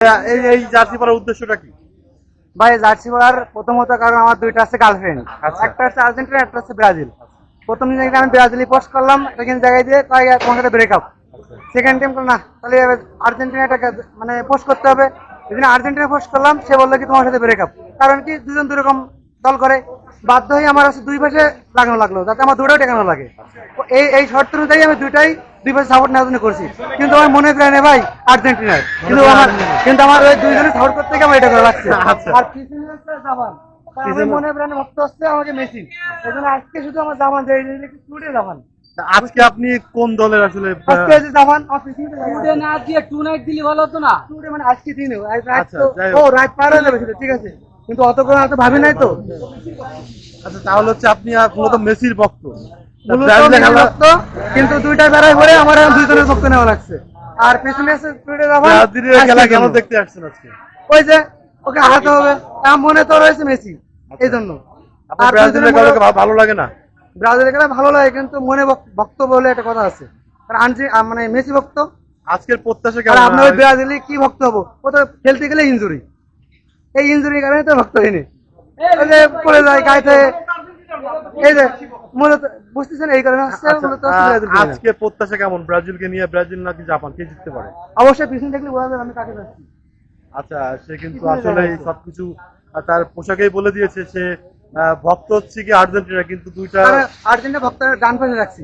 এই জার্সি পরার উদ্দেশ্যটা কি? ভাই জার্সি পরার প্রথমত কারণ আমার দুইটা আছে গার্লফ্রেন্ড, আচ্ছা। একটা হচ্ছে আর্জেন্টিনা, একটা হচ্ছে ব্রাজিল। প্রথম দিন আমি ব্রাজিলই পোস্ট করলাম, সেকেন্ড জায়গায় দিয়ে কয় তোমার সাথে ব্রেকআপ। সেকেন্ড টাইম না, তাহলে আর্জেন্টিনাটাকে মানে পোস্ট করতে হবে। যেদিন আর্জেন্টিনা পোস্ট করলাম, সে বললো কি তোমার সাথে ব্রেকআপ। কারণ কি দুজন দুই রকম দল করে, বাধ্য হয়ে আমার আছে দুই পাশে লাগানো লাগলো, যাতে আমার দুটোই টেকানো লাগে। এই এই শর্ত অনুযায়ী আমি দুই পাশে সাপোর্ট নেওয়ার জন্য করছি। কিন্তু আমার মনে প্রায় নেই ভাই আর্জেন্টিনার, কিন্তু আমার ওই দুইজনে সাপোর্ট করতে গিয়ে আমার এটা করে লাগছে। আচ্ছা। আর পিছনে হচ্ছে জাপান, আমার মনে প্রাণে ভক্ত হচ্ছে আমাকে মেসি। এই জন্য আজকে শুধু আমার জাপান যে টুডে জাপান। আজকে আপনি কোন দলের আসলে আজকে যে জাপান অফিসিয়াল টুডে না দিয়ে টু নাইট দিলে ভালো হতো না। টুডে মানে আজকে দিনে রাত আচ্ছা, তো যাই ও হোক। রাত পার হয়ে যাবে সেটা ঠিক আছে, কিন্তু অত করে অত ভাবি নাই তো। আচ্ছা, তাহলে হচ্ছে আপনি মূলত মেসির ভক্ত। মূলত ব্রাজিলে মেসি খেলা ভক্ত, কিন্তু দুইটা বেড়াই পরে আমার এখন দুইজনের ভক্ত নেওয়া লাগছে। আর পেছনে আছে টুডে জাপান। ব্রাজিলের খেলা কেন দেখতে আসছেন আজকে? ওই যে ওকে হারাতে হবে, আমার মনে তো রয়েছে মেসি, এই জন্য। আপনার আর ব্রাজিলের দুইজনের খেলা ভালো লাগে না? ব্রাজিলের খেলা ভালো লাগে, কিন্তু মনে ভক্ত বলে একটা কথা আছে। কারণ মানে মেসি ভক্ত। আজকের প্রত্যাশা আর কেমন? আপনার ওই ব্রাজিলে কি ভক্ত হবো, ও তো খেলতে গেলে ইনজুরি, এই ইনজুরির কারণে তো ভক্ত হয়নি। ওই যে পড়ে যায় গাইতে, এই যে মূলত বুঝতেছেন এই কারণে হচ্ছে আচ্ছা, মূলত হচ্ছে ব্রাজিল খেলে না। আজকে প্রত্যাশা কেমন ব্রাজিলকে নিয়ে? ব্রাজিল নাকি জাপান, কে জিততে পারে? অবশ্যই পিছনে দেখলে বোঝা যাবে আমি কাকে যাচ্ছি। আচ্ছা, সে কিন্তু পিছনে আসলে দেখা যাচ্ছে। সবকিছু তার পোশাকেই বলে দিয়েছে। সে ভক্ত হচ্ছে কি আর্জেন্টিনা, কিন্তু দুইটা আর আর্জেন্টিনা ভক্ত ডান পাশে রাখছি,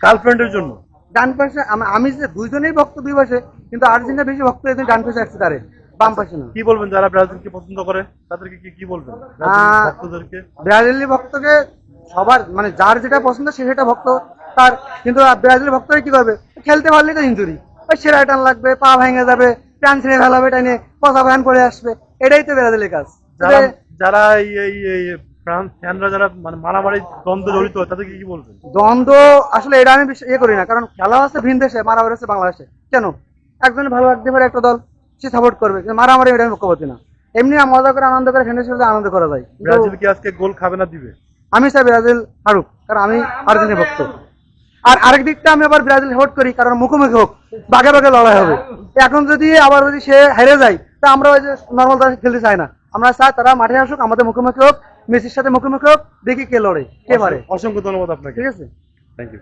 গার্লফ্রেন্ডের জন্য। ডান পাশে আমি যে দুইজনেই ভক্ত দুই পাশে, কিন্তু আর্জেন্টিনা বেশি ভক্ত একজন ডান পাশে রাখছি, তারে বাম পাশে না। কি বলবেন যারা ব্রাজিলকে পছন্দ করে তাদেরকে কি বলবেন, আহ, ভক্তদেরকে? ব্রাজিলি ভক্তকে সবার মানে যার যেটা পছন্দ সে সেটা ভক্ত তার। কিন্তু ব্রাজিল ভক্তরা কি করবে, খেলতে পারলে তো ইনজুরি, ওই সেরা টান লাগবে, পা ভেঙে যাবে, প্যান ছিঁড়ে ফেলাবে, টাইনে পচা প্যান পরে আসবে, এটাই তো ব্রাজিলের কাজ। যারা যারা এই ফ্যানরা যারা মানে মারামারি দ্বন্দ্ব জড়িত হয় তাদেরকে কি বলবেন? দ্বন্দ্ব আসলে এটা আমি ইয়ে করি না, কারণ খেলা হচ্ছে ভিন দেশে, মারামারি হচ্ছে বাংলাদেশে। কেন একজন ভালো লাগতে পারে একটা দল, সে সাপোর্ট করবে, কিন্তু মারামারি এটা আমি পক্ষ পাচ্ছি না। এমনি মজা করে আনন্দ করে ফ্রেন্ডের সাথে আনন্দ করা যায়। কিন্তু ব্রাজিল কি আজকে গোল খাবে না দিবে? আমি চাই ব্রাজিল হারুক, কারণ আমি আর্জেন্টিনা ভক্ত। আর আরেক দিকটা আমি আবার ব্রাজিল সাপোর্ট করি, কারণ মুখোমুখি হোক, বাগে বাগে লড়াই হবে। এখন যদি আবার যদি সে হেরে যায়, তা আমরা ওই যে নর্মাল তারা খেলতে চাই না, আমরা চাই তারা মাঠে আসুক, আমাদের মুখোমুখি হোক, মেসির সাথে মুখোমুখি হোক, দেখি কে লড়ে কে পারে। অসংখ্য ধন্যবাদ আপনাকে। ঠিক আছে, থ্যাংক ইউ।